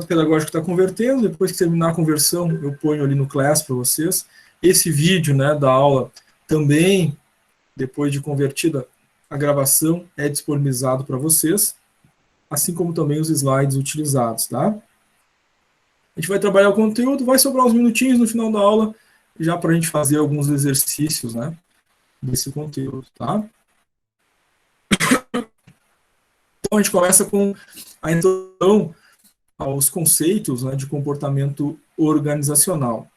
pedagógico está convertendo, depois que terminar a conversão, eu ponho ali no Class para vocês. Esse vídeo, né, da aula também, depois de convertida a gravação, é disponibilizado para vocês, assim como também os slides utilizados, tá? A gente vai trabalhar o conteúdo, vai sobrar uns minutinhos no final da aula, já para a gente fazer alguns exercícios, né, desse conteúdo, tá? Então, a gente começa com a introdução aos conceitos, né, de comportamento organizacional.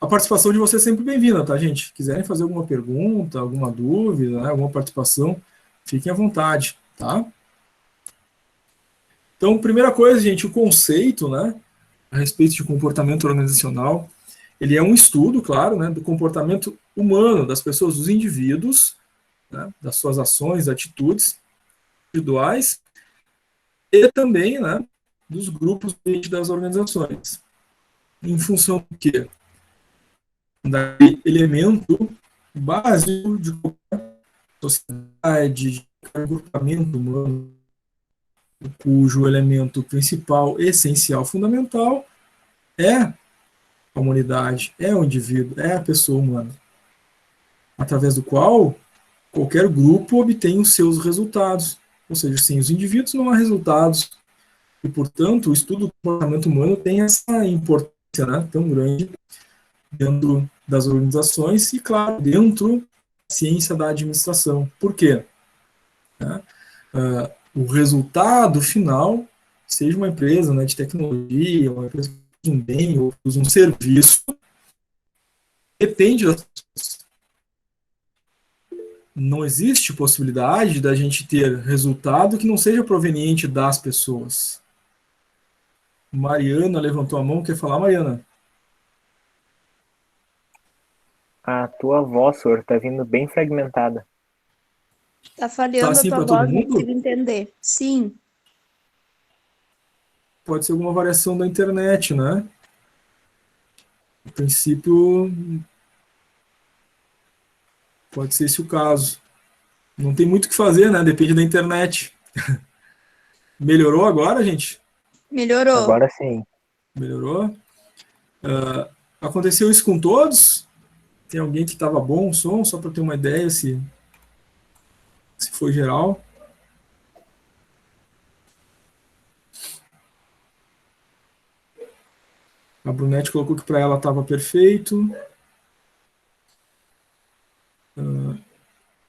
A participação de vocês é sempre bem-vinda, tá, gente? Quiserem fazer alguma pergunta, alguma dúvida, né, alguma participação, fiquem à vontade, tá? Então, primeira coisa, gente, o conceito, né, a respeito de comportamento organizacional, ele é um estudo, claro, né, do comportamento humano das pessoas, dos indivíduos, né, das suas ações, atitudes individuais e também, né, dos grupos das organizações. Em função do quê? Daquele elemento básico de qualquer sociedade, de qualquer agrupamento humano, cujo elemento principal, essencial, fundamental é a humanidade, é o indivíduo, é a pessoa humana, através do qual qualquer grupo obtém os seus resultados. Ou seja, sem os indivíduos não há resultados. E, portanto, o estudo do comportamento humano tem essa importância, né, tão grande dentro das organizações e, claro, dentro da ciência da administração. Por quê? O resultado final, seja uma empresa, né, de tecnologia, uma empresa que produz um bem ou produz um serviço, depende das pessoas. Não existe possibilidade da gente ter resultado que não seja proveniente das pessoas. Mariana levantou a mão, quer falar, Mariana? A tua voz, senhor, tá vindo bem fragmentada. Tá falhando assim a tua para todo voz, não mundo? consigo entender. Sim. Pode ser alguma variação da internet, né? No princípio, pode ser esse o caso. Não tem muito o que fazer, né? Depende da internet. Melhorou agora, gente? Melhorou. Agora sim. Melhorou? Aconteceu isso com todos? Tem alguém que estava bom o som, só para ter uma ideia se foi geral? A Brunete colocou que para ela estava perfeito. O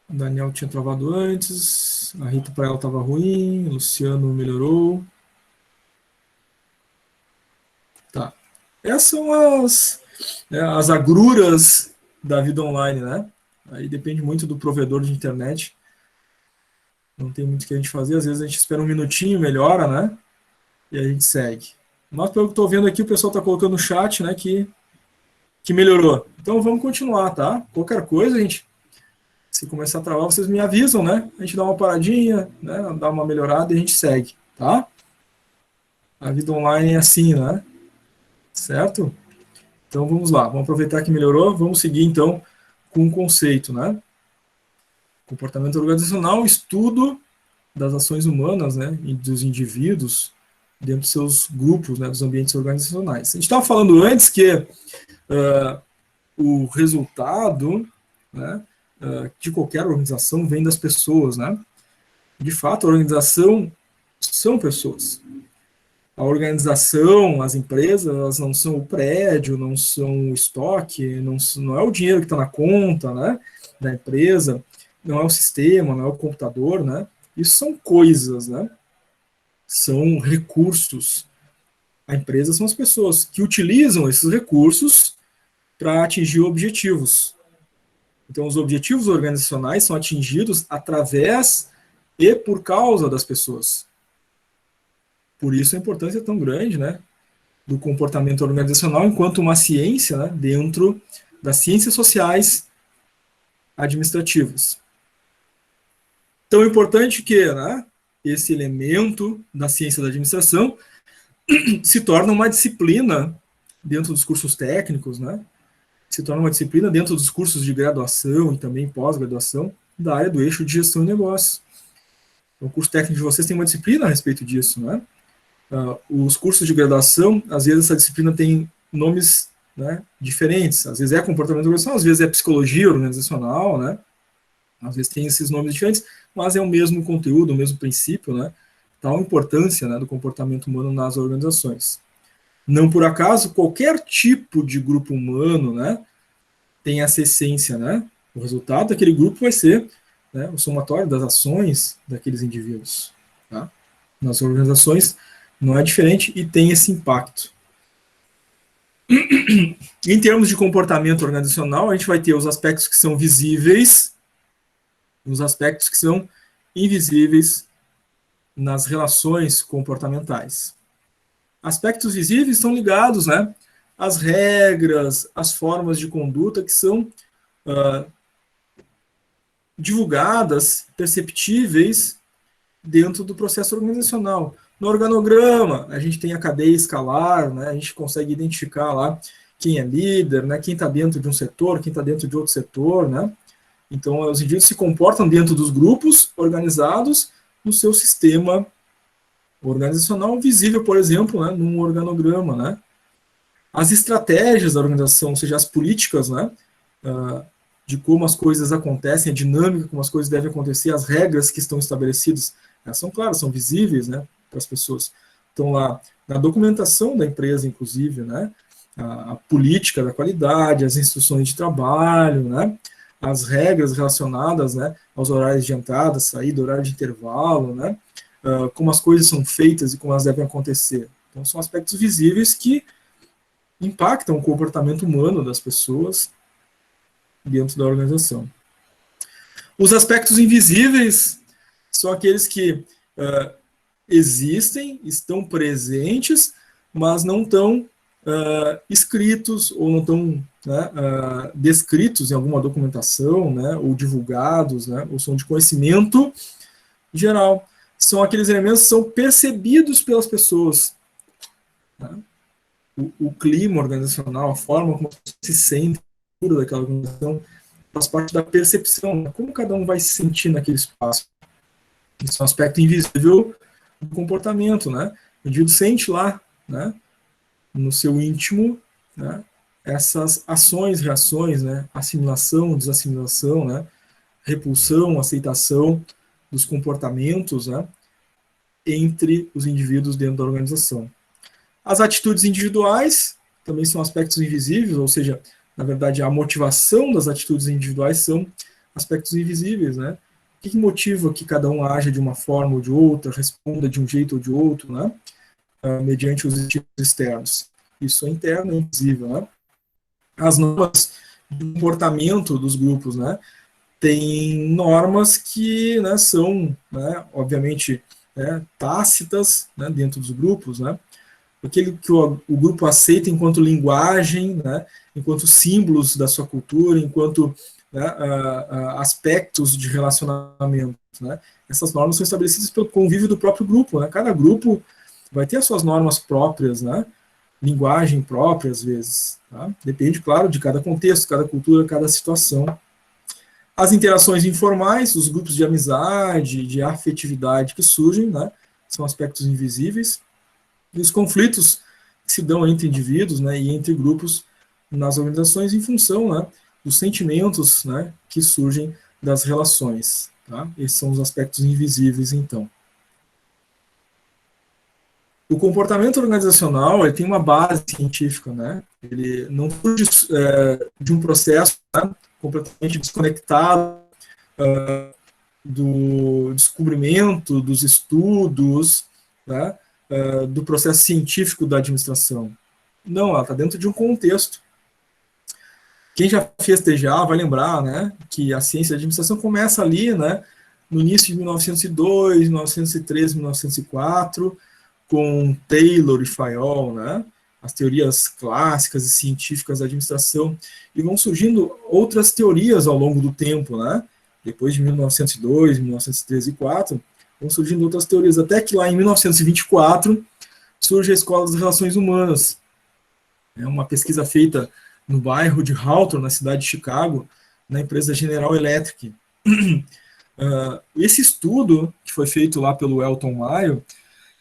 Daniel tinha travado antes. A Rita para ela estava ruim. O Luciano melhorou. Tá. Essas são as agruras da vida online, né? Aí depende muito do provedor de internet. Não tem muito o que a gente fazer. Às vezes a gente espera um minutinho, melhora, né? E a gente segue. Mas pelo que estou vendo aqui, o pessoal está colocando no chat, né, que melhorou. Então vamos continuar, tá? Qualquer coisa, gente, se começar a travar, vocês me avisam, né? A gente dá uma paradinha, né? Dá uma melhorada e a gente segue, tá? A vida online é assim, né? Certo? Então vamos lá, vamos aproveitar que melhorou, vamos seguir então com o conceito, né? Comportamento organizacional, estudo das ações humanas, né, e dos indivíduos dentro dos seus grupos, né, dos ambientes organizacionais. A gente estava falando antes que o resultado, né, de qualquer organização vem das pessoas, né? De fato, a organização são pessoas. A organização, as empresas, elas não são o prédio, não são o estoque, não é o dinheiro que está na conta, né, da empresa, não é o sistema, não é o computador, né? Isso são coisas, né? São recursos. A empresa são as pessoas que utilizam esses recursos para atingir objetivos. Então, os objetivos organizacionais são atingidos através e por causa das pessoas. Por isso a importância tão grande, né, do comportamento organizacional enquanto uma ciência, né, dentro das ciências sociais administrativas. Tão importante que, né, esse elemento da ciência da administração se torna uma disciplina dentro dos cursos técnicos, né? Se torna uma disciplina dentro dos cursos de graduação e também pós-graduação da área do eixo de gestão e negócios. Então, o curso técnico de vocês tem uma disciplina a respeito disso, né? os cursos de graduação, às vezes essa disciplina tem nomes, né, diferentes. Às vezes é comportamento organizacional, às vezes é psicologia organizacional, né? Às vezes tem esses nomes diferentes, mas é o mesmo conteúdo, o mesmo princípio, né? Tal importância, né, do comportamento humano nas organizações. Não por acaso, qualquer tipo de grupo humano, né, tem essa essência, né? O resultado daquele grupo vai ser, né, o somatório das ações daqueles indivíduos. Tá? Nas organizações não é diferente e tem esse impacto. Em termos de comportamento organizacional, a gente vai ter os aspectos que são visíveis e os aspectos que são invisíveis nas relações comportamentais. Aspectos visíveis estão ligados, né, às regras, às formas de conduta que são divulgadas, perceptíveis dentro do processo organizacional. No organograma, a gente tem a cadeia escalar, né, a gente consegue identificar lá quem é líder, né, quem está dentro de um setor, quem está dentro de outro setor, né. Então, os indivíduos se comportam dentro dos grupos organizados no seu sistema organizacional visível, por exemplo, né, num organograma, né. As estratégias da organização, ou seja, as políticas, né, de como as coisas acontecem, a dinâmica como as coisas devem acontecer, as regras que estão estabelecidas, elas são claras, são visíveis, né, para as pessoas. Estão lá na documentação da empresa, inclusive, né, a política da qualidade, as instruções de trabalho, né, as regras relacionadas, né, aos horários de entrada, saída, horário de intervalo, né, como as coisas são feitas e como elas devem acontecer. Então, são aspectos visíveis que impactam o comportamento humano das pessoas dentro da organização. Os aspectos invisíveis são aqueles que existem, estão presentes, mas não estão escritos ou não estão, né, descritos em alguma documentação, né, ou divulgados, né, ou são de conhecimento geral. São aqueles elementos que são percebidos pelas pessoas. Né? O clima organizacional, a forma como se sente daquela organização, faz parte da percepção, né? Como cada um vai se sentir naquele espaço. Isso é um aspecto invisível do comportamento, né? O indivíduo sente lá, né, no seu íntimo, né, essas ações, reações, né, assimilação, desassimilação, né, repulsão, aceitação dos comportamentos, né, entre os indivíduos dentro da organização. As atitudes individuais também são aspectos invisíveis, ou seja, na verdade, a motivação das atitudes individuais são aspectos invisíveis, né? O que motiva que cada um haja de uma forma ou de outra, responda de um jeito ou de outro, né? Mediante os estímulos externos. Isso é interno e invisível, né? As normas de comportamento dos grupos, né? Tem normas que, né, são, né, obviamente, tácitas, né, dentro dos grupos, né? Aquele que o grupo aceita enquanto linguagem, né, enquanto símbolos da sua cultura, enquanto, né, aspectos de relacionamento. Né? Essas normas são estabelecidas pelo convívio do próprio grupo. Né? Cada grupo vai ter as suas normas próprias, né? Linguagem própria, às vezes. Tá? Depende, claro, de cada contexto, cada cultura, cada situação. As interações informais, os grupos de amizade, de afetividade que surgem, né, são aspectos invisíveis. E os conflitos que se dão entre indivíduos, né, e entre grupos nas organizações em função, né, dos sentimentos, né, que surgem das relações. Tá? Esses são os aspectos invisíveis, então. O comportamento organizacional ele tem uma base científica, né? Ele não surge de um processo, né, completamente desconectado do descobrimento, dos estudos, né, do processo científico da administração. Não, ela está dentro de um contexto. Quem já fez TGA vai lembrar, né, que a ciência da administração começa ali, né, no início de 1902, 1903, 1904, com Taylor e Fayol, né, as teorias clássicas e científicas da administração, e vão surgindo outras teorias ao longo do tempo, né, depois de 1902, 1913 e 1904, vão surgindo outras teorias, até que lá em 1924 surge a Escola das Relações Humanas. É uma pesquisa feita no bairro de Hawthorne, na cidade de Chicago, na empresa General Electric. Esse estudo, que foi feito lá pelo Elton Mayo,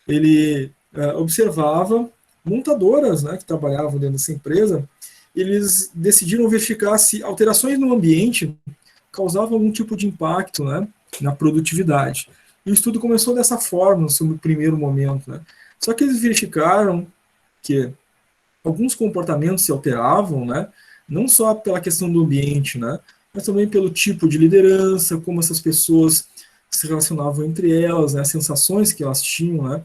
ele observava montadoras, né, que trabalhavam dentro dessa empresa. Eles decidiram verificar se alterações no ambiente causavam algum tipo de impacto, né, na produtividade. E o estudo começou dessa forma, no seu primeiro momento, né. Só que eles verificaram que alguns comportamentos se alteravam, né, não só pela questão do ambiente, né, mas também pelo tipo de liderança, como essas pessoas se relacionavam entre elas, né, as sensações que elas tinham, né,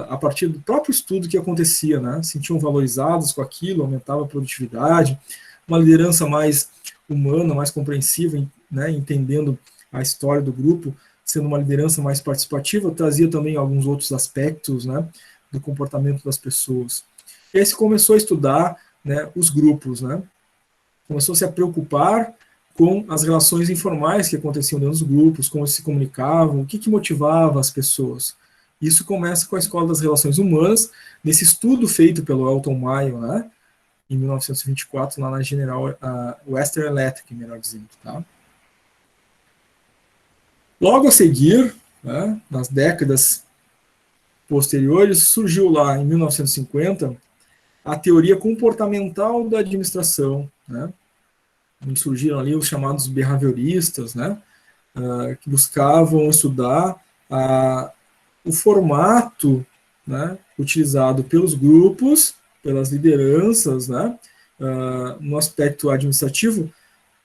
a partir do próprio estudo que acontecia, né, sentiam valorizados com aquilo, aumentava a produtividade, uma liderança mais humana, mais compreensiva, né, entendendo a história do grupo, sendo uma liderança mais participativa, trazia também alguns outros aspectos, né, do comportamento das pessoas. E aí se começou a estudar, né, os grupos, né, começou a se preocupar com as relações informais que aconteciam dentro dos grupos, como eles se comunicavam, o que motivava as pessoas. Isso começa com a Escola das Relações Humanas, nesse estudo feito pelo Elton Mayo, né, em 1924, lá na General Western Electric, melhor dizendo. Tá? Logo a seguir, né, nas décadas posteriores, surgiu lá, em 1950, a teoria comportamental da administração, né, onde surgiram ali os chamados behavioristas, né, que buscavam estudar o formato, né, utilizado pelos grupos, pelas lideranças, né, no aspecto administrativo,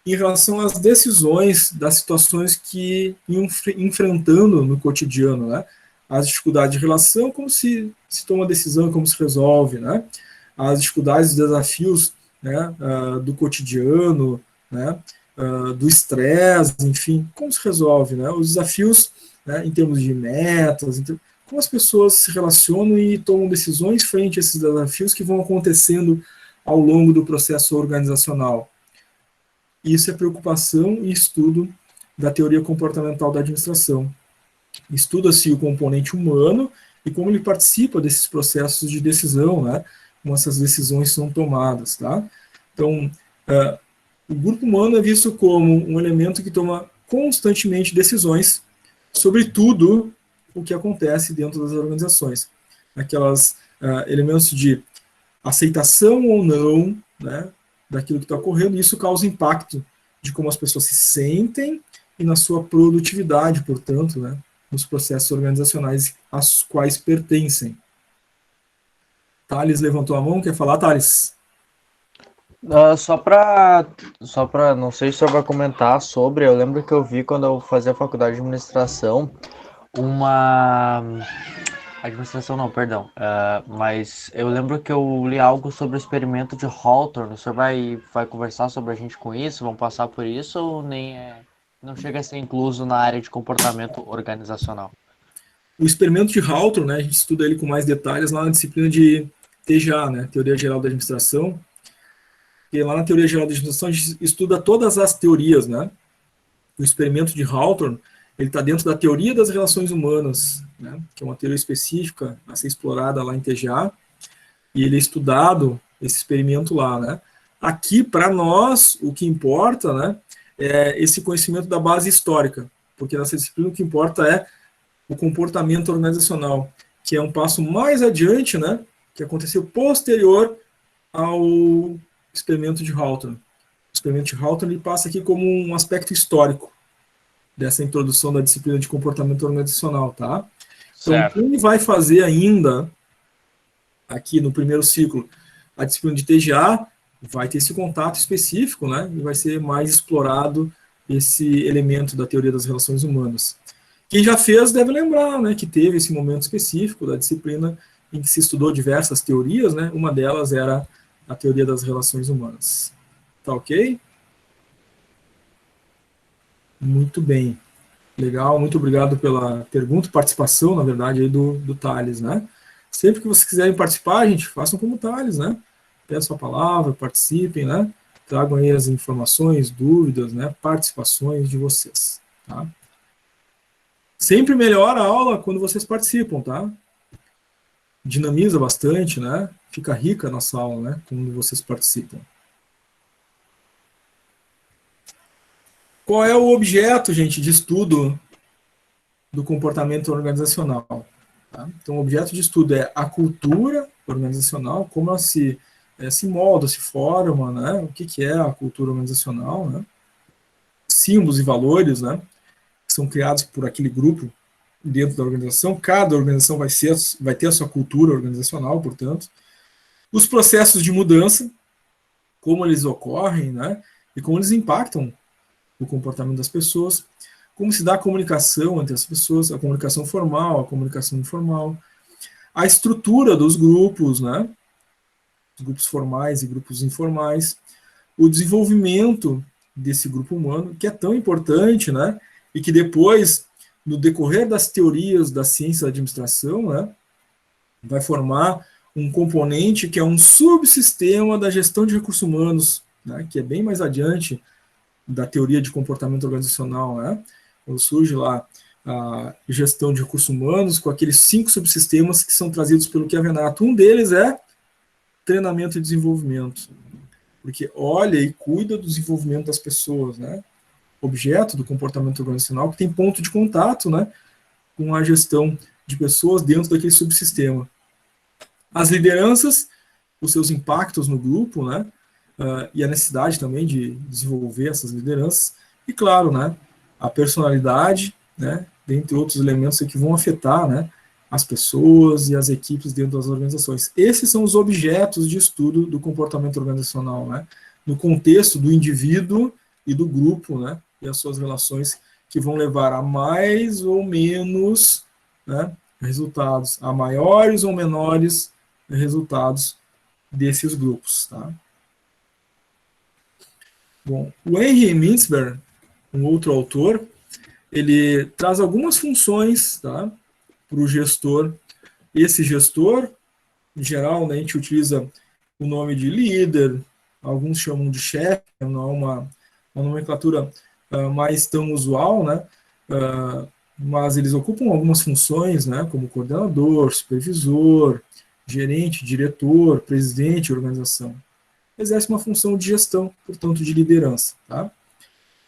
em relação às decisões das situações que iam enfrentando no cotidiano, né, as dificuldades de relação, como se toma decisão, como se resolve, né, as dificuldades e desafios, né, do cotidiano, né, do estresse, enfim, como se resolve, né, os desafios, né, em termos de metas, como as pessoas se relacionam e tomam decisões frente a esses desafios que vão acontecendo ao longo do processo organizacional. Isso é preocupação e estudo da teoria comportamental da administração. Estuda-se o componente humano e como ele participa desses processos de decisão, né, como essas decisões são tomadas. Tá? Então, o grupo humano é visto como um elemento que toma constantemente decisões sobre tudo o que acontece dentro das organizações. Aquelas elementos de aceitação ou não, né, daquilo que está ocorrendo, e isso causa impacto de como as pessoas se sentem e na sua produtividade, portanto, né, nos processos organizacionais aos quais pertencem. Thales levantou a mão, quer falar, Thales? Só para, não sei se você vai comentar sobre, eu lembro que eu vi quando eu fazia faculdade de administração, administração não, perdão, mas eu lembro que eu li algo sobre o experimento de Hawthorne. O senhor vai conversar sobre a gente com isso, vão passar por isso ou não chega a ser incluso na área de comportamento organizacional? O experimento de Hawthorne, né, a gente estuda ele com mais detalhes lá na disciplina de TGA, né, Teoria Geral da Administração. E lá na Teoria Geral da Administração a gente estuda todas as teorias, né? O experimento de Hawthorne, ele está dentro da teoria das relações humanas, né, que é uma teoria específica a ser explorada lá em TGA, e ele é estudado, esse experimento lá, né? Aqui, para nós, o que importa, né, é esse conhecimento da base histórica, porque nessa disciplina o que importa é o comportamento organizacional, que é um passo mais adiante, né, que aconteceu posterior ao experimento de Hawthorne. O experimento de Hawthorne ele passa aqui como um aspecto histórico dessa introdução da disciplina de comportamento organizacional, tá? Então, quem vai fazer ainda, aqui no primeiro ciclo, a disciplina de TGA, vai ter esse contato específico, né? E vai ser mais explorado esse elemento da teoria das relações humanas. Quem já fez deve lembrar, né, que teve esse momento específico da disciplina em que se estudou diversas teorias, né? Uma delas era a teoria das relações humanas. Tá ok? Muito bem. Legal, muito obrigado pela pergunta, participação, na verdade, aí do Thales, né? Sempre que vocês quiserem participar, gente, façam como o Thales, né? Peçam a palavra, participem, né? Tragam aí as informações, dúvidas, né? Participações de vocês, tá? Sempre melhora a aula quando vocês participam, tá? Dinamiza bastante, né? Fica rica a nossa aula, né? Quando vocês participam. Qual é o objeto, gente, de estudo do comportamento organizacional? Tá? Então, o objeto de estudo é a cultura organizacional, como ela se molda, se forma, né? O que é a cultura organizacional, né? Símbolos e valores, né? Que são criados por aquele grupo dentro da organização. Cada organização vai ter a sua cultura organizacional, portanto. Os processos de mudança, como eles ocorrem, né? E como eles impactam o comportamento das pessoas, como se dá a comunicação entre as pessoas, a comunicação formal, a comunicação informal, a estrutura dos grupos, né? Os grupos formais e grupos informais, o desenvolvimento desse grupo humano, que é tão importante, né? E que depois, no decorrer das teorias da ciência da administração, né, vai formar um componente que é um subsistema da gestão de recursos humanos, né, que é bem mais adiante da teoria de comportamento organizacional, né? Quando surge lá a gestão de recursos humanos com aqueles 5 subsistemas que são trazidos pelo Chiavenato. Um deles é treinamento e desenvolvimento, porque olha e cuida do desenvolvimento das pessoas, né? Objeto do comportamento organizacional que tem ponto de contato, né, com a gestão de pessoas dentro daquele subsistema. As lideranças, os seus impactos no grupo, né, e a necessidade também de desenvolver essas lideranças, e claro, né, a personalidade, né, dentre outros elementos que vão afetar, né, as pessoas e as equipes dentro das organizações. Esses são os objetos de estudo do comportamento organizacional, né, no contexto do indivíduo e do grupo, né, e as suas relações que vão levar a mais ou menos, né, resultados, a maiores ou menores resultados desses grupos. Tá? Bom, o Henry Mintzberg, um outro autor, ele traz algumas funções, tá, para o gestor. Esse gestor, em geral, né, a gente utiliza o nome de líder, alguns chamam de chefe, não é uma nomenclatura mais tão usual, né, mas eles ocupam algumas funções, né, como coordenador, supervisor, gerente, diretor, presidente de organização. Exerce uma função de gestão, portanto, de liderança. Tá?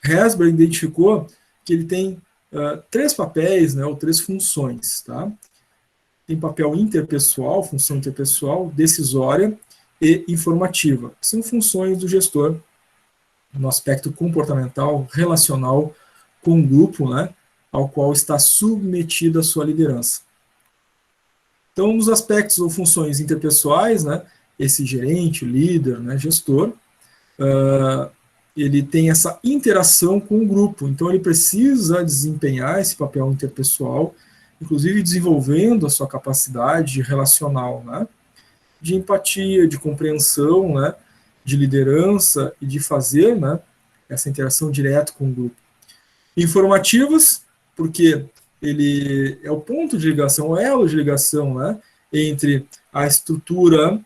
Herzberg identificou que ele tem 3 papéis, né, ou 3 funções. Tá? Tem papel interpessoal, função interpessoal, decisória e informativa. São funções do gestor no aspecto comportamental, relacional com o grupo, né, ao qual está submetida a sua liderança. Então, nos aspectos ou funções interpessoais, né, esse gerente, líder, né, gestor, ele tem essa interação com o grupo, então ele precisa desempenhar esse papel interpessoal, inclusive desenvolvendo a sua capacidade relacional, né, de empatia, de compreensão, né, de liderança e de fazer, né, essa interação direta com o grupo. Informativas, porque ele é o ponto de ligação, o elo de ligação, né, entre a estrutura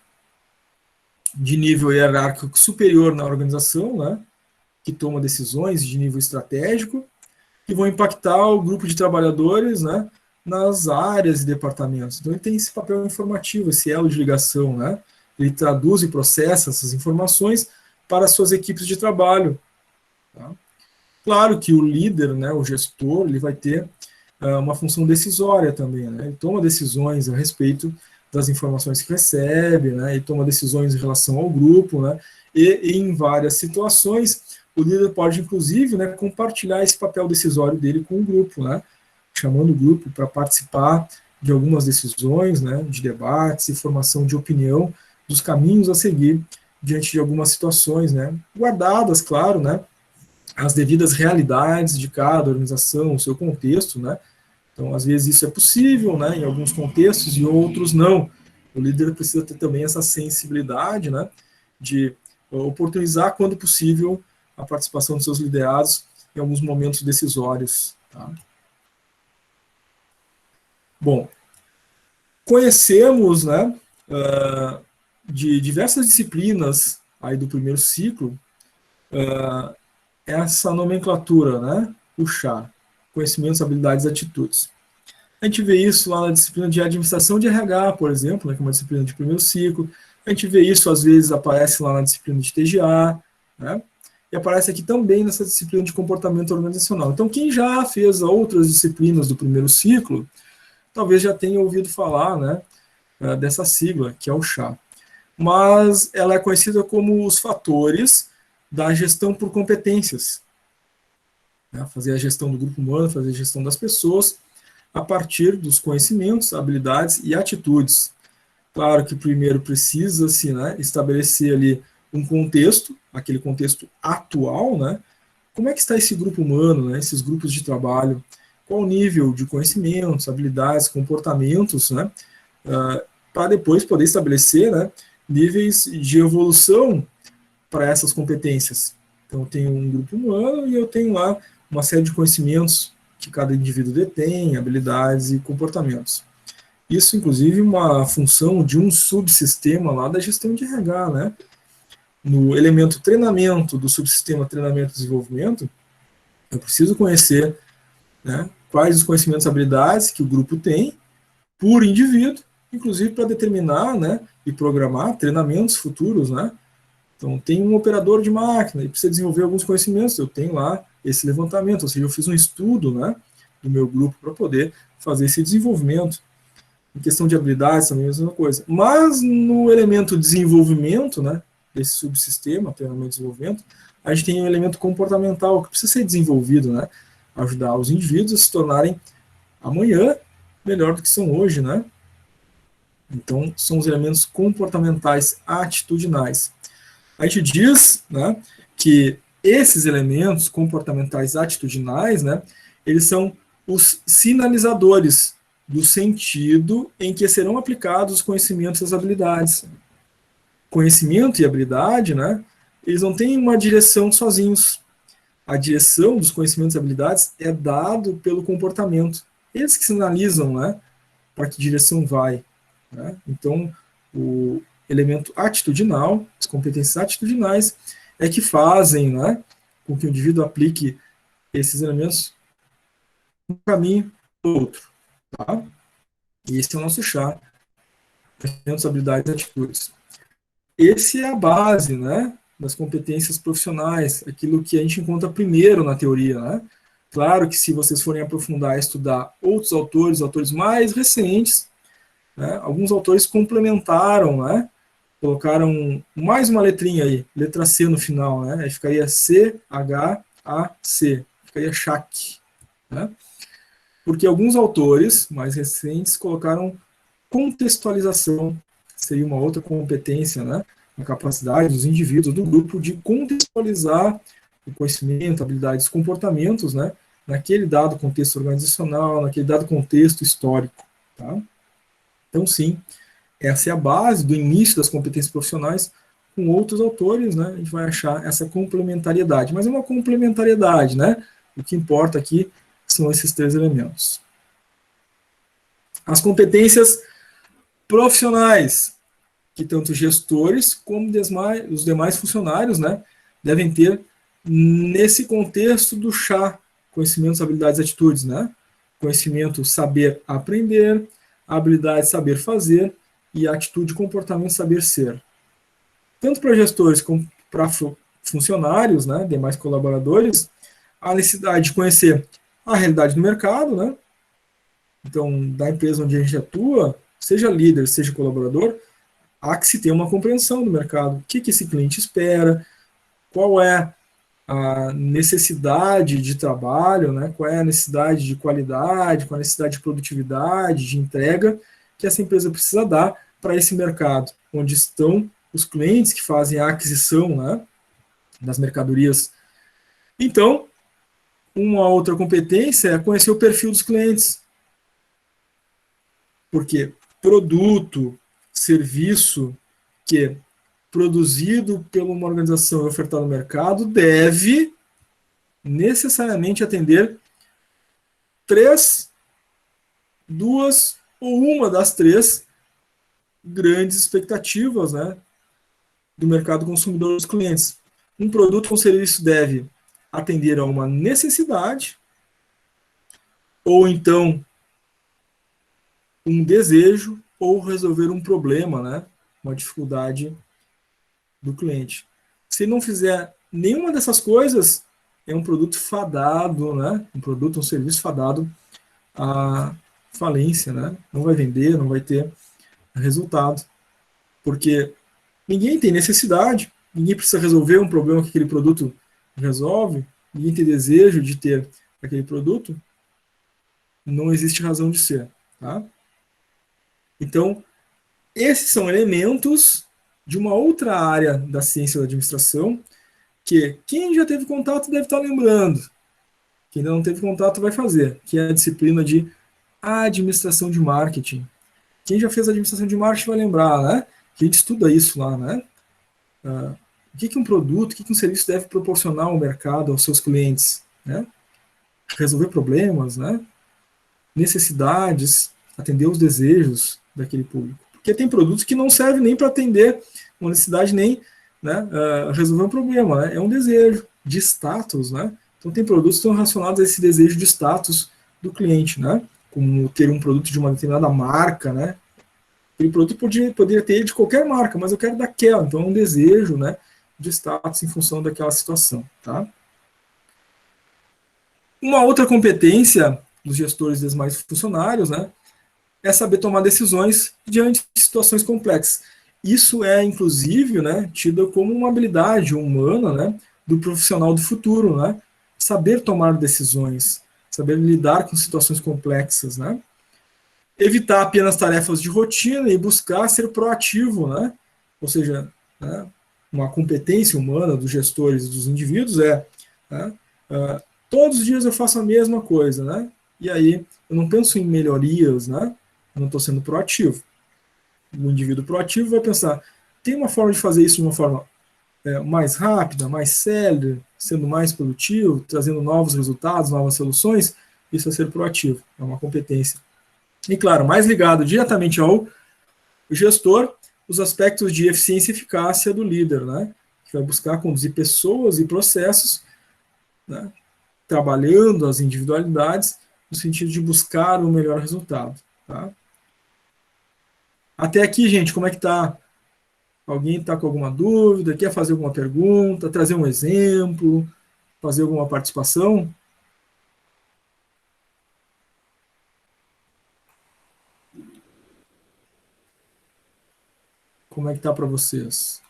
de nível hierárquico superior na organização, né, que toma decisões de nível estratégico, que vão impactar o grupo de trabalhadores, né, nas áreas e departamentos. Então ele tem esse papel informativo, esse elo de ligação, né, ele traduz e processa essas informações para as suas equipes de trabalho. Tá? Claro que o líder, né, o gestor, ele vai ter uma função decisória também, né, ele toma decisões a respeito das informações que recebe, né, e toma decisões em relação ao grupo, né, e em várias situações o líder pode, inclusive, né, compartilhar esse papel decisório dele com o grupo, né, chamando o grupo para participar de algumas decisões, né, de debates e formação de opinião dos caminhos a seguir diante de algumas situações, né, guardadas, claro, né, as devidas realidades de cada organização, o seu contexto, né. Então, às vezes isso é possível, né, em alguns contextos e outros não. O líder precisa ter também essa sensibilidade, né, de oportunizar, quando possível, a participação dos seus liderados em alguns momentos decisórios. Tá? Bom, conhecemos, né, de diversas disciplinas aí do primeiro ciclo essa nomenclatura, né, o chá. Conhecimentos, habilidades e atitudes. A gente vê isso lá na disciplina de administração de RH, por exemplo, né, que é uma disciplina de primeiro ciclo. A gente vê isso, às vezes, aparece lá na disciplina de TGA, né, e aparece aqui também nessa disciplina de comportamento organizacional. Então, quem já fez outras disciplinas do primeiro ciclo, talvez já tenha ouvido falar, né, dessa sigla, que é o chá. Mas ela é conhecida como os fatores da gestão por competências. Né? Fazer a gestão do grupo humano, fazer a gestão das pessoas a partir dos conhecimentos, habilidades e atitudes. Claro que primeiro precisa-se, né, estabelecer ali um contexto, aquele contexto atual, né? Como é que está esse grupo humano, né, esses grupos de trabalho? Qual o nível de conhecimentos, habilidades, comportamentos, né? Para depois poder estabelecer, né, níveis de evolução para essas competências. Então, eu tenho um grupo humano e eu tenho lá uma série de conhecimentos que cada indivíduo detém, habilidades e comportamentos. Isso, inclusive, uma função de um subsistema lá da gestão de RH, né? No elemento treinamento do subsistema treinamento e desenvolvimento, eu preciso conhecer, né, quais os conhecimentos e habilidades que o grupo tem por indivíduo, inclusive para determinar, né, e programar treinamentos futuros, né? Então, tem um operador de máquina e precisa desenvolver alguns conhecimentos, eu tenho lá esse levantamento, ou seja, eu fiz um estudo, né, do meu grupo para poder fazer esse desenvolvimento. Em questão de habilidades também é a mesma coisa. Mas no elemento desenvolvimento, né, desse subsistema, treinamento e desenvolvimento, a gente tem um elemento comportamental que precisa ser desenvolvido, né, ajudar os indivíduos a se tornarem amanhã melhor do que são hoje, né? Então, são os elementos comportamentais atitudinais. A gente diz, né, que esses elementos comportamentais atitudinais, né, eles são os sinalizadores do sentido em que serão aplicados os conhecimentos e as habilidades. Conhecimento e habilidade, né, eles não têm uma direção sozinhos. A direção dos conhecimentos e habilidades é dado pelo comportamento. Eles que sinalizam, né, para que direção vai. Né? Então, o elemento atitudinal, as competências atitudinais, é que fazem, né, com que o indivíduo aplique esses elementos um caminho ou outro. Tá? E esse é o nosso chá, conhecimentos, habilidades e atitudes. Esse é a base, né, das competências profissionais, aquilo que a gente encontra primeiro na teoria, né? Claro que se vocês forem aprofundar e estudar outros autores mais recentes, né, alguns autores complementaram, né, colocaram mais uma letrinha aí, letra C no final, né, aí ficaria C-H-A-C, ficaria CHAC, né? Porque alguns autores mais recentes colocaram contextualização, seria uma outra competência, né, a capacidade dos indivíduos do grupo de contextualizar o conhecimento, habilidades, comportamentos, né, naquele dado contexto organizacional, naquele dado contexto histórico, tá? Então, sim, essa é a base do início das competências profissionais. Com outros autores, né, a gente vai achar essa complementariedade, mas é uma complementariedade, né? O que importa aqui são esses três elementos. As competências profissionais, que tanto gestores como os demais funcionários, né, devem ter nesse contexto do chá, conhecimentos, habilidades e atitudes, né? Conhecimento, saber aprender, habilidade, saber fazer, e atitude, comportamento, saber ser. Tanto para gestores como para funcionários, né, demais colaboradores, a necessidade de conhecer a realidade do mercado, né? Então, da empresa onde a gente atua, seja líder, seja colaborador, há que se ter uma compreensão do mercado. O que esse cliente espera, qual é a necessidade de trabalho, né? Qual é a necessidade de qualidade, qual é a necessidade de produtividade, de entrega que essa empresa precisa dar para esse mercado, onde estão os clientes que fazem a aquisição, né, das mercadorias. Então, uma outra competência é conhecer o perfil dos clientes. Porque produto, serviço que é produzido por uma organização e ofertado no mercado deve necessariamente atender duas ou uma das três grandes expectativas, né, do mercado consumidor dos clientes. Um produto ou serviço deve atender a uma necessidade ou então um desejo ou resolver um problema, né, uma dificuldade do cliente. Se não fizer nenhuma dessas coisas, é um produto fadado, né, um produto, um serviço fadado a falência, né? Não vai vender, não vai ter resultado, porque ninguém tem necessidade, ninguém precisa resolver um problema que aquele produto resolve, ninguém tem desejo de ter aquele produto, não existe razão de ser, tá? Então, esses são elementos de uma outra área da ciência da administração que quem já teve contato deve estar lembrando, quem ainda não teve contato vai fazer, que é a disciplina de administração de marketing. Quem já fez administração de marketing vai lembrar, né? Que a gente estuda isso lá, né? O que um produto, o que um serviço deve proporcionar ao mercado, aos seus clientes, né? Resolver problemas, né? Necessidades, atender os desejos daquele público. Porque tem produtos que não servem nem para atender uma necessidade, nem, né, resolver um problema, né? É um desejo de status, né? Então tem produtos que estão relacionados a esse desejo de status do cliente, né? Como ter um produto de uma determinada marca, né? Aquele produto poderia ter de qualquer marca, mas eu quero daquela, então é um desejo, né, de status em função daquela situação, tá? Uma outra competência dos gestores dos mais funcionários, né, é saber tomar decisões diante de situações complexas. Isso é, inclusive, né, tido como uma habilidade humana, né, do profissional do futuro, né, saber tomar decisões, saber lidar com situações complexas, né, evitar apenas tarefas de rotina e buscar ser proativo, né, ou seja, né, uma competência humana dos gestores e dos indivíduos né, todos os dias eu faço a mesma coisa, né, e aí eu não penso em melhorias, né, eu não estou sendo proativo. O indivíduo proativo vai pensar, tem uma forma de fazer isso de uma forma mais rápida, mais célere, sendo mais produtivo, trazendo novos resultados, novas soluções, isso é ser proativo, é uma competência. E claro, mais ligado diretamente ao gestor, os aspectos de eficiência e eficácia do líder, né, que vai buscar conduzir pessoas e processos, né, trabalhando as individualidades no sentido de buscar o melhor resultado, tá? Até aqui, gente, como é que tá? Alguém está com alguma dúvida? Quer fazer alguma pergunta? Trazer um exemplo? Fazer alguma participação? Como é que tá para vocês?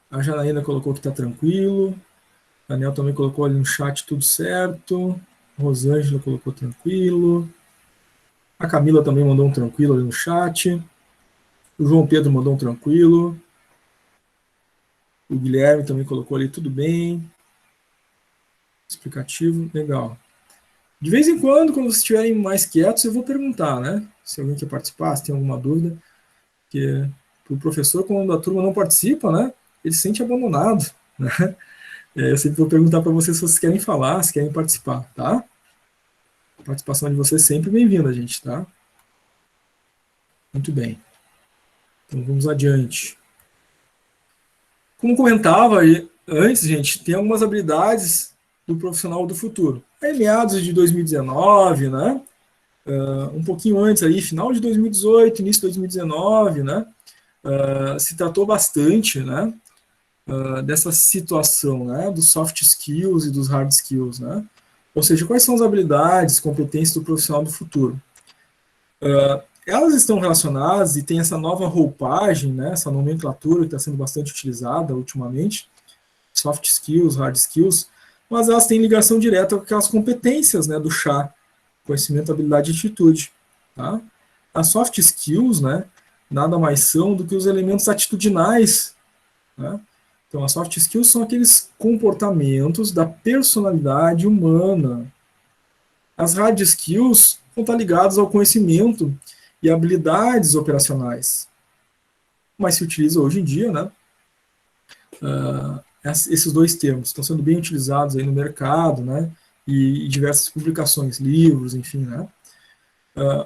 A Janaína colocou que está tranquilo. A Daniel também colocou ali no chat tudo certo. Rosângela colocou tranquilo. A Camila também mandou um tranquilo ali no chat. O João Pedro mandou um tranquilo. O Guilherme também colocou ali tudo bem. Explicativo, legal. De vez em quando vocês estiverem mais quietos, eu vou perguntar, né? Se alguém quer participar, se tem alguma dúvida. Porque o professor, quando a turma não participa, né? Ele se sente abandonado, né? Eu sempre vou perguntar para vocês se vocês querem falar, se querem participar, tá? A participação de vocês é sempre bem-vinda, gente, tá? Muito bem. Então vamos adiante. Como comentava antes, gente, tem algumas habilidades do profissional do futuro. Em meados de 2019, né? Um pouquinho antes aí, final de 2018, início de 2019, né? Se tratou bastante, né? Dessa situação, né? Dos soft skills e dos hard skills, né? Ou seja, quais são as habilidades, competências do profissional do futuro? Elas estão relacionadas e tem essa nova roupagem, né, essa nomenclatura que está sendo bastante utilizada ultimamente, soft skills, hard skills, mas elas têm ligação direta com aquelas competências, né, do chá, conhecimento, habilidade e atitude. Tá? As soft skills, né, nada mais são do que os elementos atitudinais. Né? Então, as soft skills são aqueles comportamentos da personalidade humana. As hard skills vão estar ligadas ao conhecimento e habilidades operacionais. Mas se utiliza hoje em dia, né? Esses dois termos estão sendo bem utilizados aí no mercado, né? E diversas publicações, livros, enfim, né?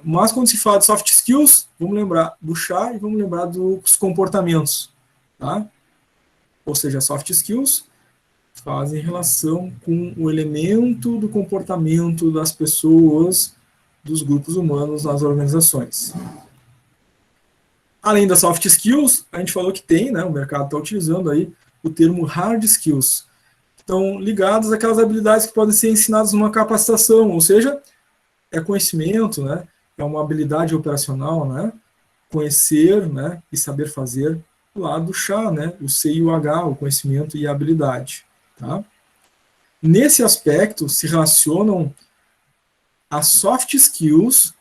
Mas quando se fala de soft skills, vamos lembrar do chá e vamos lembrar dos comportamentos, tá? Ou seja, soft skills fazem relação com o elemento do comportamento das pessoas, dos grupos humanos nas organizações. Além das soft skills, a gente falou que tem, né, o mercado está utilizando aí o termo hard skills, estão ligadas àquelas habilidades que podem ser ensinadas numa capacitação, ou seja, é conhecimento, né? É uma habilidade operacional, né? Conhecer, né? E saber fazer, lá do chá, né? O C e o H, o conhecimento e a habilidade, tá? Nesse aspecto, se relacionam as soft skills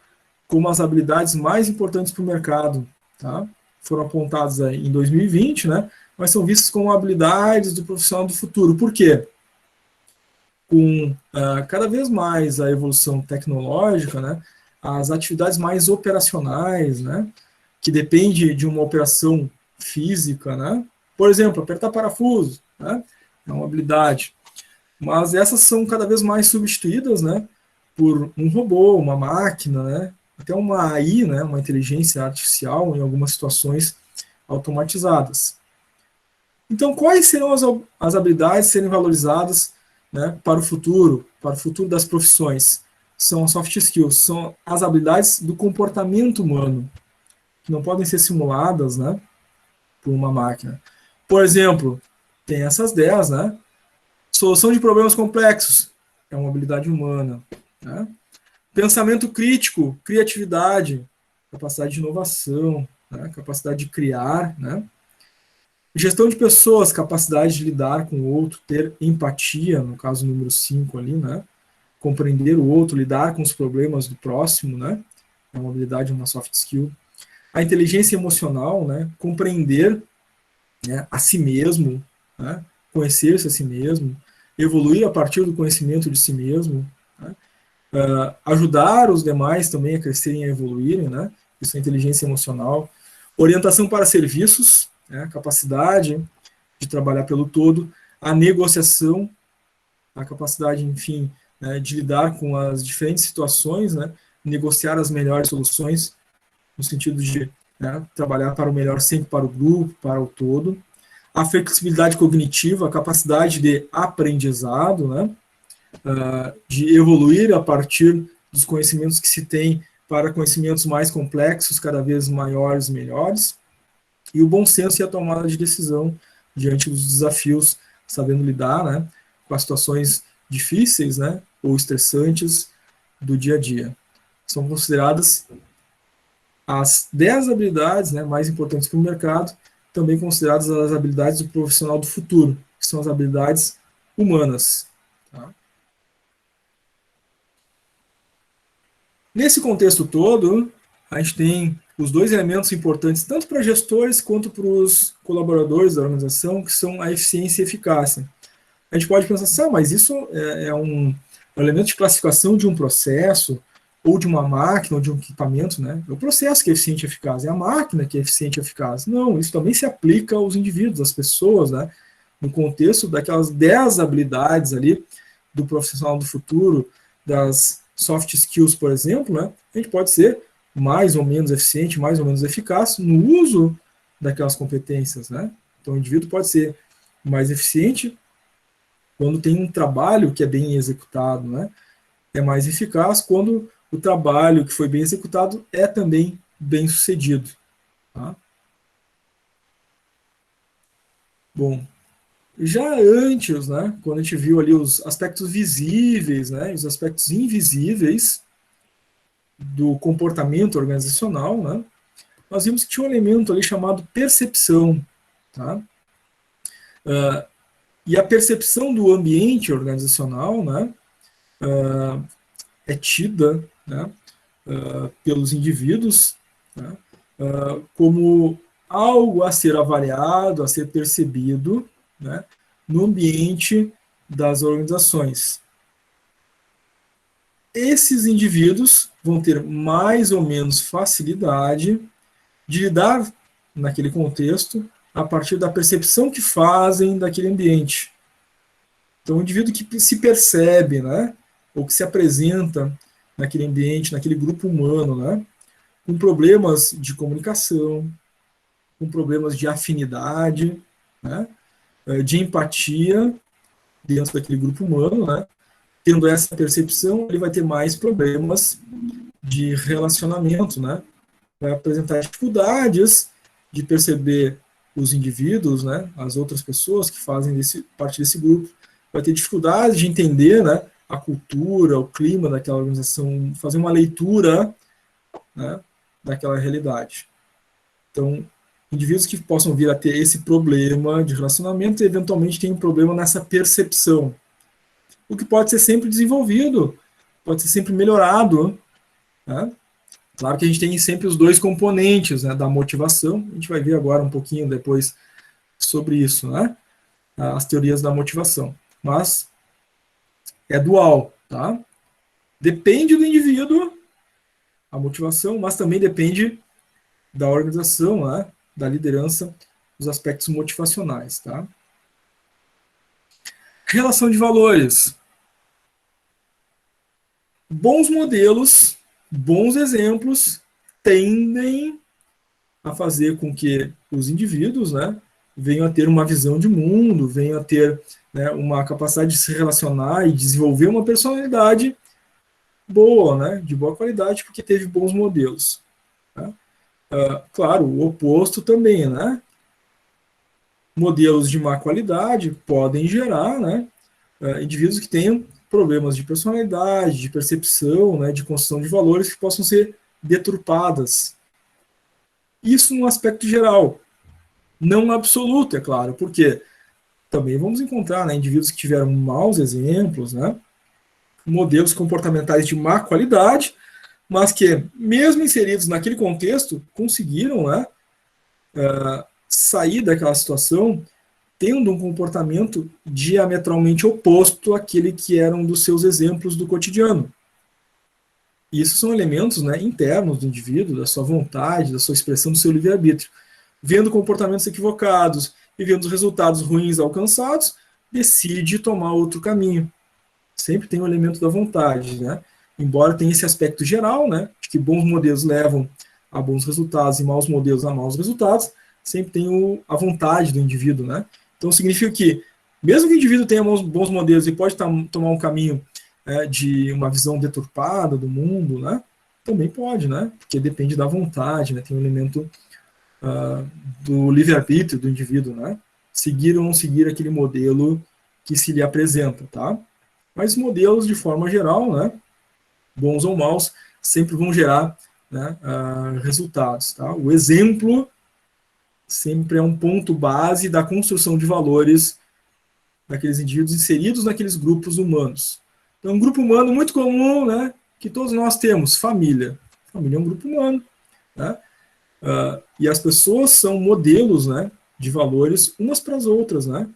como as habilidades mais importantes para o mercado, tá? Foram apontadas aí em 2020, né? Mas são vistas como habilidades do profissional do futuro. Por quê? Com cada vez mais a evolução tecnológica, né? As atividades mais operacionais, né? Que depende de uma operação física, né? Por exemplo, apertar parafuso, né? É uma habilidade. Mas essas são cada vez mais substituídas, né, por um robô, uma máquina, né, até uma AI, né, uma inteligência artificial em algumas situações automatizadas. Então, quais serão as habilidades serem valorizadas, né, para o futuro das profissões? São as soft skills, são as habilidades do comportamento humano, que não podem ser simuladas, né, por uma máquina. Por exemplo, tem essas 10, né? Solução de problemas complexos é uma habilidade humana. Né? Pensamento crítico, criatividade, capacidade de inovação, né? Capacidade de criar. Né? Gestão de pessoas, capacidade de lidar com o outro, ter empatia, no caso número 5 ali, né? Compreender o outro, lidar com os problemas do próximo, né? É uma habilidade, uma soft skill. A inteligência emocional, né? Compreender, né, a si mesmo, né? Conhecer-se a si mesmo, evoluir a partir do conhecimento de si mesmo, né? Ajudar os demais também a crescerem e a evoluírem, né? Isso é inteligência emocional. Orientação para serviços, né? Capacidade de trabalhar pelo todo. A negociação, a capacidade, enfim, né, de lidar com as diferentes situações, né? Negociar as melhores soluções, no sentido de, né, trabalhar para o melhor sempre para o grupo, para o todo. A flexibilidade cognitiva, a capacidade de aprendizado, né? De evoluir a partir dos conhecimentos que se tem para conhecimentos mais complexos, cada vez maiores e melhores. E o bom senso e a tomada de decisão diante dos desafios, sabendo lidar, né, com as situações difíceis, né, ou estressantes do dia a dia. São consideradas as 10 habilidades, né, mais importantes para o mercado, também consideradas as habilidades do profissional do futuro, que são as habilidades humanas. Tá? Nesse contexto todo, a gente tem os dois elementos importantes, tanto para gestores quanto para os colaboradores da organização, que são a eficiência e a eficácia. A gente pode pensar assim, mas isso é um elemento de classificação de um processo, ou de uma máquina, ou de um equipamento, né? É o processo que é eficiente e eficaz, é a máquina que é eficiente e eficaz. Não, isso também se aplica aos indivíduos, às pessoas, né? No contexto daquelas 10 habilidades ali do profissional do futuro, das soft skills, por exemplo, né? A gente pode ser mais ou menos eficiente, mais ou menos eficaz no uso daquelas competências, né? Então, o indivíduo pode ser mais eficiente quando tem um trabalho que é bem executado, né? É mais eficaz quando o trabalho que foi bem executado é também bem sucedido. Tá? Bom, já antes, né, quando a gente viu ali os aspectos visíveis, né, os aspectos invisíveis do comportamento organizacional, né, nós vimos que tinha um elemento ali chamado percepção. Tá? E a percepção do ambiente organizacional, né, é tida, né, pelos indivíduos, né, como algo a ser avaliado, a ser percebido, né, no ambiente das organizações. Esses indivíduos vão ter mais ou menos facilidade de lidar naquele contexto a partir da percepção que fazem daquele ambiente. Então, o indivíduo que se percebe, né, ou que se apresenta naquele ambiente, naquele grupo humano, né, com problemas de comunicação, com problemas de afinidade, né, de empatia dentro daquele grupo humano, né, tendo essa percepção, ele vai ter mais problemas de relacionamento, né, vai apresentar dificuldades de perceber os indivíduos, né, as outras pessoas que fazem parte desse grupo, vai ter dificuldade de entender, né, a cultura, o clima daquela organização, fazer uma leitura, né, daquela realidade. Então, indivíduos que possam vir a ter esse problema de relacionamento, eventualmente têm um problema nessa percepção, o que pode ser sempre desenvolvido, pode ser sempre melhorado, né? Claro que a gente tem sempre os dois componentes, né, da motivação, a gente vai ver agora um pouquinho depois sobre isso, né, as teorias da motivação, mas é dual, tá? Depende do indivíduo, a motivação, mas também depende da organização, né, da liderança, dos aspectos motivacionais, tá? Relação de valores. Bons modelos, bons exemplos tendem a fazer com que os indivíduos, né, venham a ter uma visão de mundo, venham a ter, né, uma capacidade de se relacionar e desenvolver uma personalidade boa, né, de boa qualidade, porque teve bons modelos. Tá? Claro, o oposto também, né? Modelos de má qualidade podem gerar, né, indivíduos que tenham problemas de personalidade, de percepção, né, de construção de valores que possam ser deturpadas. Isso no aspecto geral, não absoluto, é claro, porque também vamos encontrar, né, indivíduos que tiveram maus exemplos, né, modelos comportamentais de má qualidade, mas que, mesmo inseridos naquele contexto, conseguiram, né, sair daquela situação tendo um comportamento diametralmente oposto àquele que eram dos seus exemplos do cotidiano. E isso são elementos, né, internos do indivíduo, da sua vontade, da sua expressão, do seu livre-arbítrio. Vendo comportamentos equivocados e vendo os resultados ruins alcançados, decide tomar outro caminho. Sempre tem o elemento da vontade, né? Embora tenha esse aspecto geral, né, de que bons modelos levam a bons resultados e maus modelos a maus resultados, sempre tem a vontade do indivíduo, né? Então significa que, mesmo que o indivíduo tenha bons modelos e pode tomar um caminho de uma visão deturpada do mundo, né? Também pode, né? Porque depende da vontade, né? Tem um elemento do livre-arbítrio do indivíduo, né? Seguir ou não seguir aquele modelo que se lhe apresenta, tá? Mas modelos, de forma geral, né, bons ou maus, sempre vão gerar, né, resultados, tá? O exemplo sempre é um ponto base da construção de valores daqueles indivíduos inseridos naqueles grupos humanos. Então, um grupo humano muito comum, né, que todos nós temos, família. Família é um grupo humano, né? E as pessoas são modelos, né, de valores umas para as outras, né?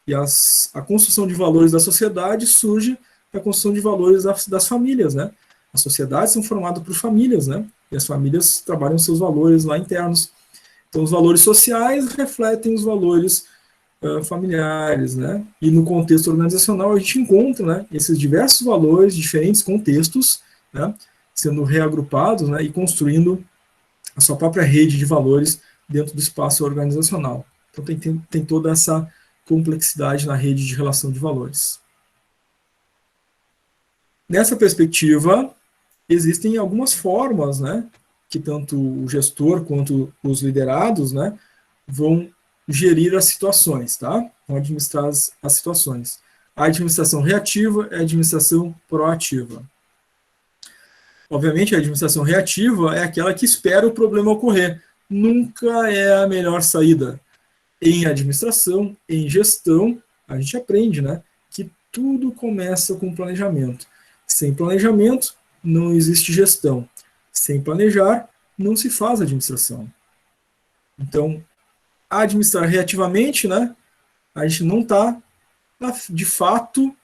E a construção de valores da sociedade surge da construção de valores das famílias, né? As sociedades são formadas por famílias, né? E as famílias trabalham seus valores lá internos. Então, os valores sociais refletem os valores familiares, né? E no contexto organizacional a gente encontra, né, esses diversos valores, diferentes contextos, né, sendo reagrupados, né, e construindo a sua própria rede de valores dentro do espaço organizacional. Então, tem toda essa complexidade na rede de relação de valores. Nessa perspectiva, existem algumas formas, né, que tanto o gestor quanto os liderados, né, vão gerir as situações, tá? Vão administrar as situações. A administração reativa é a administração proativa. Obviamente, a administração reativa é aquela que espera o problema ocorrer. Nunca é a melhor saída. Em administração, em gestão, a gente aprende, né, que tudo começa com planejamento. Sem planejamento, não existe gestão. Sem planejar, não se faz administração. Então, administrar reativamente, né, a gente não está, de fato,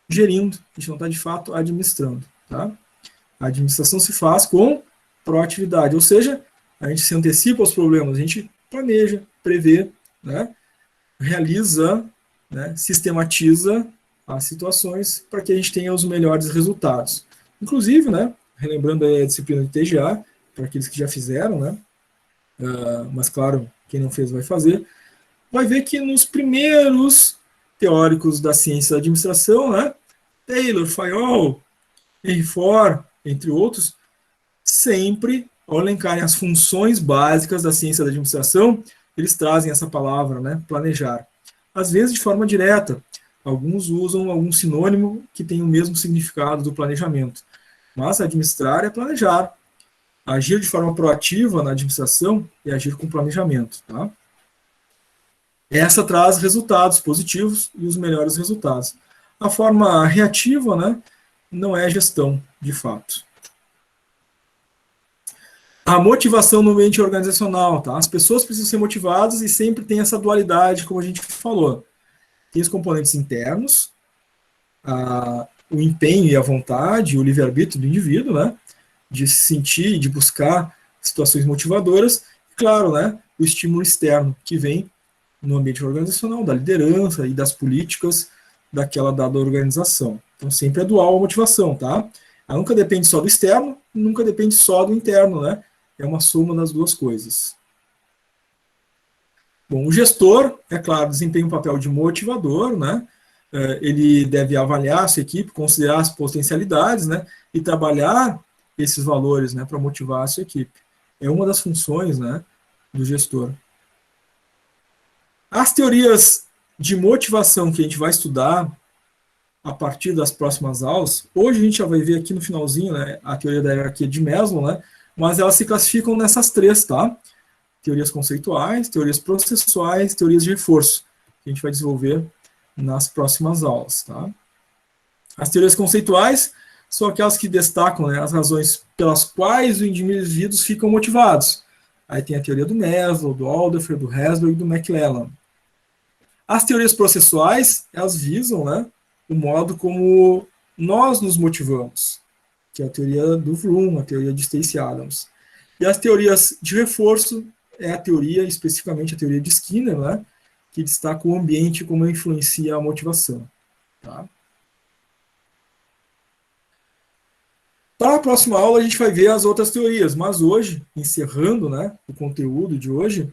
gerindo, a gente não está, de fato, administrando. Tá? A administração se faz com proatividade, ou seja, a gente se antecipa aos problemas, a gente planeja, prevê, né, realiza, né, sistematiza as situações para que a gente tenha os melhores resultados. Inclusive, né, relembrando a disciplina de TGA, para aqueles que já fizeram, né, mas claro, quem não fez vai fazer, vai ver que nos primeiros teóricos da ciência da administração, né, Taylor, Fayol, Henry Ford, entre outros, sempre, ao elencarem as funções básicas da ciência da administração, eles trazem essa palavra, né, planejar. Às vezes de forma direta, Alguns usam algum sinônimo que tem o mesmo significado do planejamento. Mas administrar é planejar. Agir de forma proativa na administração é agir com planejamento. Tá? Essa traz resultados positivos e os melhores resultados. A forma reativa, né, não é gestão, de fato. A motivação no ambiente organizacional. Tá? As pessoas precisam ser motivadas e sempre tem essa dualidade, como a gente falou. Tem os componentes internos, o empenho e a vontade, o livre-arbítrio do indivíduo, né, de se sentir, de buscar situações motivadoras. E, claro, né, o estímulo externo, que vem no ambiente organizacional, da liderança e das políticas daquela dada organização. Então, sempre é dual a motivação, tá? Ela nunca depende só do externo, nunca depende só do interno, né? É uma soma das duas coisas. Bom, o gestor, é claro, desempenha um papel de motivador, né? Ele deve avaliar a sua equipe, considerar as potencialidades, né? E trabalhar esses valores, né? Para motivar a sua equipe. É uma das funções, né? Do gestor. As teorias de motivação que a gente vai estudar a partir das próximas aulas, hoje a gente já vai ver aqui no finalzinho, né, a teoria da hierarquia de Maslow, né, mas elas se classificam nessas três, tá? Teorias conceituais, teorias processuais, teorias de reforço, que a gente vai desenvolver nas próximas aulas, tá? As teorias conceituais são aquelas que destacam, né, as razões pelas quais os indivíduos ficam motivados. Aí tem a teoria do Maslow, do Alder, do Hasler e do McClellan. As teorias processuais, elas visam, né, o modo como nós nos motivamos, que é a teoria do Vroom, a teoria de Stacey Adams. E as teorias de reforço é a teoria, especificamente a teoria de Skinner, né, que destaca o ambiente como influencia a motivação. Tá? Para a próxima aula a gente vai ver as outras teorias, mas hoje, encerrando, né, o conteúdo de hoje,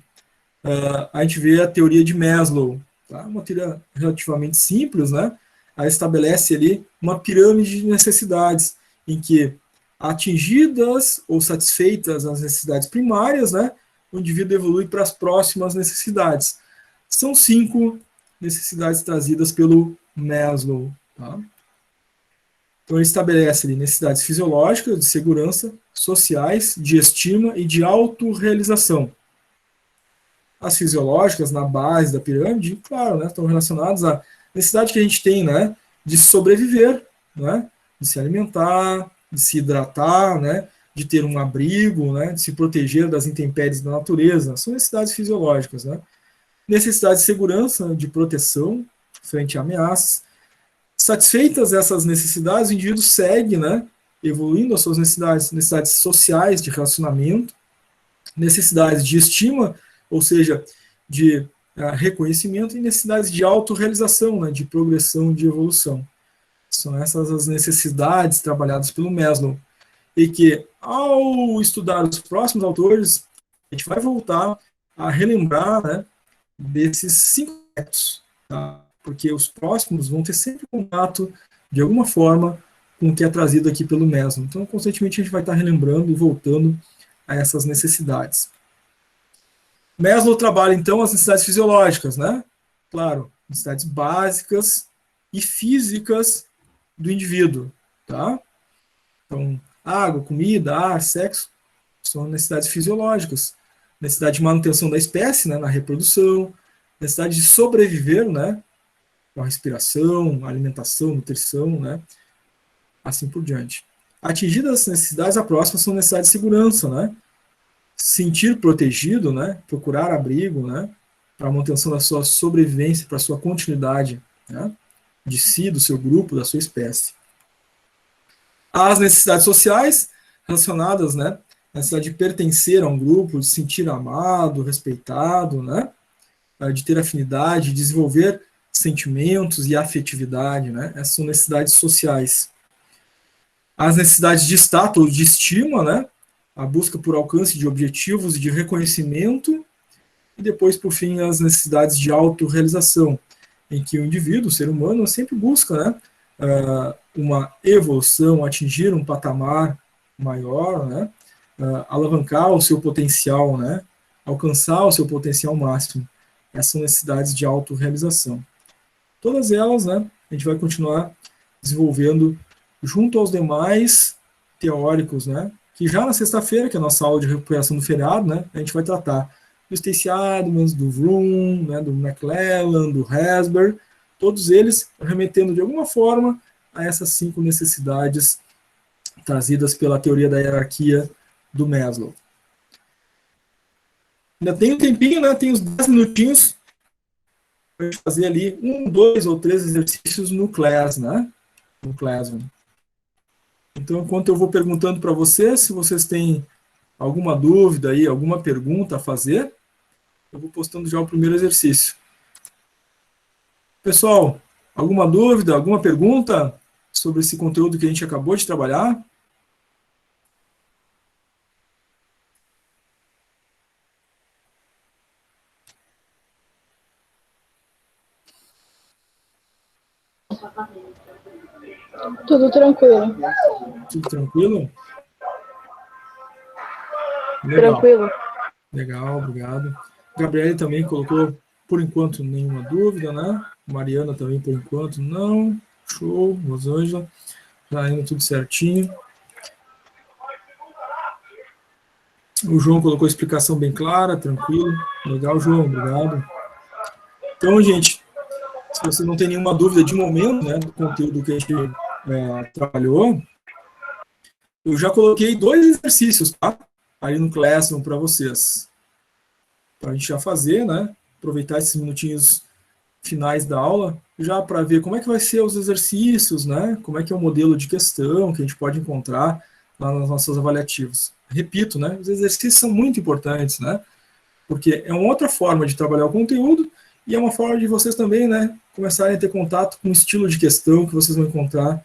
a gente vê a teoria de Maslow, tá? Uma teoria relativamente simples, né? Ela estabelece ali uma pirâmide de necessidades, em que atingidas ou satisfeitas as necessidades primárias, né, o indivíduo evolui para as próximas necessidades. São 5 necessidades trazidas pelo Maslow. Tá? Então, ele estabelece ali necessidades fisiológicas, de segurança, sociais, de estima e de autorrealização. As fisiológicas, na base da pirâmide, claro, né, estão relacionadas à necessidade que a gente tem, né, de sobreviver, né, de se alimentar, de se hidratar, né, de ter um abrigo, né, de se proteger das intempéries da natureza. São necessidades fisiológicas. Né. Necessidades de segurança, de proteção frente a ameaças. Satisfeitas essas necessidades, o indivíduo segue, né, evoluindo as suas necessidades sociais, de relacionamento, necessidades de estima, ou seja, de reconhecimento, e necessidades de autorrealização, né, de progressão, de evolução. São essas as necessidades trabalhadas pelo Maslow. E que, ao estudar os próximos autores, a gente vai voltar a relembrar, né, desses 5 aspectos, tá? Porque os próximos vão ter sempre contato, de alguma forma, com o que é trazido aqui pelo Maslow. Então, constantemente, a gente vai estar relembrando e voltando a essas necessidades. Maslow trabalha, então, as necessidades fisiológicas, né? Claro, necessidades básicas e físicas do indivíduo, tá? Então, água, comida, ar, sexo, são necessidades fisiológicas. Necessidade de manutenção da espécie, né, na reprodução, necessidade de sobreviver, né, com a respiração, alimentação, nutrição, né, assim por diante. Atingidas as necessidades, a próxima são necessidades de segurança, né, sentir protegido, né, procurar abrigo, né, para a manutenção da sua sobrevivência, para a sua continuidade, né, de si, do seu grupo, da sua espécie. As necessidades sociais relacionadas, né, a necessidade de pertencer a um grupo, de se sentir amado, respeitado, né, de ter afinidade, de desenvolver sentimentos e afetividade, né, essas são necessidades sociais. As necessidades de status, de estima, né, a busca por alcance de objetivos e de reconhecimento, e depois, por fim, as necessidades de autorrealização, em que o indivíduo, o ser humano, sempre busca, né, uma evolução, atingir um patamar maior, né, alavancar o seu potencial, né, alcançar o seu potencial máximo. Essas são necessidades de autorrealização. todas elas, né, a gente vai continuar desenvolvendo junto aos demais teóricos, né, que já na sexta-feira, que é a nossa aula de recuperação do feriado, né, a gente vai tratar do Stacey Adams, do Vroom, né, do McClellan, do Hasber, todos eles remetendo de alguma forma a essas 5 necessidades trazidas pela teoria da hierarquia do Maslow. Ainda tem um tempinho, né? Tem uns 10 minutinhos para fazer ali 1, 2 ou 3 exercícios no Class, né? No Classroom. Então, enquanto eu vou perguntando para vocês, se vocês têm alguma dúvida aí, alguma pergunta a fazer, eu vou postando já o primeiro exercício. Pessoal, alguma dúvida, alguma pergunta sobre esse conteúdo que a gente acabou de trabalhar? Tudo tranquilo. Tudo tranquilo? Legal. Tranquilo. Legal, obrigado. Gabriele também colocou, por enquanto, nenhuma dúvida, né? Mariana também, por enquanto, não. Show, Rosângela. Já indo tudo certinho. O João colocou a explicação bem clara, tranquilo. Legal, João, obrigado. Então, gente, se você não tem nenhuma dúvida de momento, né, do conteúdo que a gente trabalhou, eu já coloquei 2 exercícios, tá? Aí no Classroom para vocês. Para a gente já fazer, né? Aproveitar esses minutinhos finais da aula, já para ver como é que vai ser os exercícios, né? Como é que é o modelo de questão que a gente pode encontrar lá nas nossas avaliativas. Repito, né? Os exercícios são muito importantes, né? Porque é uma outra forma de trabalhar o conteúdo e é uma forma de vocês também, né? Começarem a ter contato com o estilo de questão que vocês vão encontrar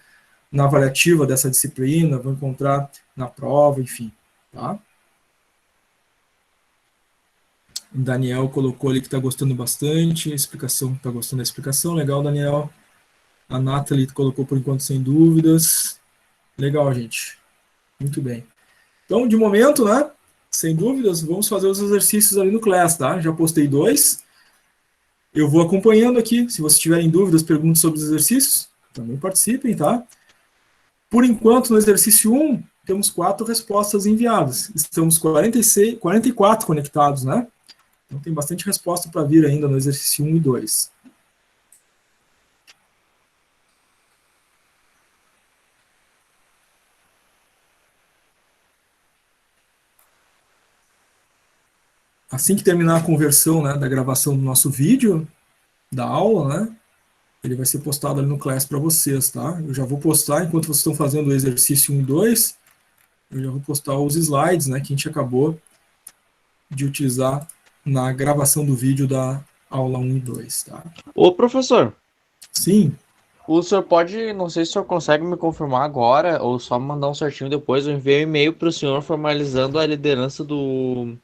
na avaliativa dessa disciplina, vão encontrar na prova, enfim, tá? O Daniel colocou ali que está gostando bastante, a explicação, está gostando da explicação, legal, Daniel. A Nathalie colocou por enquanto sem dúvidas. Legal, gente. Muito bem. Então, de momento, né, sem dúvidas, vamos fazer os exercícios ali no Class, tá? Já postei 2. Eu vou acompanhando aqui. Se vocês tiverem dúvidas, perguntas sobre os exercícios, também participem, tá? Por enquanto, no exercício 1, temos 4 respostas enviadas. Estamos 44 conectados, né? Então tem bastante resposta para vir ainda no exercício 1 e 2. Assim que terminar a conversão, né, da gravação do nosso vídeo, da aula, né, ele vai ser postado ali no Class para vocês, tá? Eu já vou postar, enquanto vocês estão fazendo o exercício 1 e 2, eu já vou postar os slides, né, que a gente acabou de utilizar na gravação do vídeo da aula 1 e 2, tá? Ô, professor, Sim, o senhor pode, não sei se o senhor consegue me confirmar agora, ou só me mandar um certinho depois, eu enviei um e-mail para o senhor formalizando a liderança do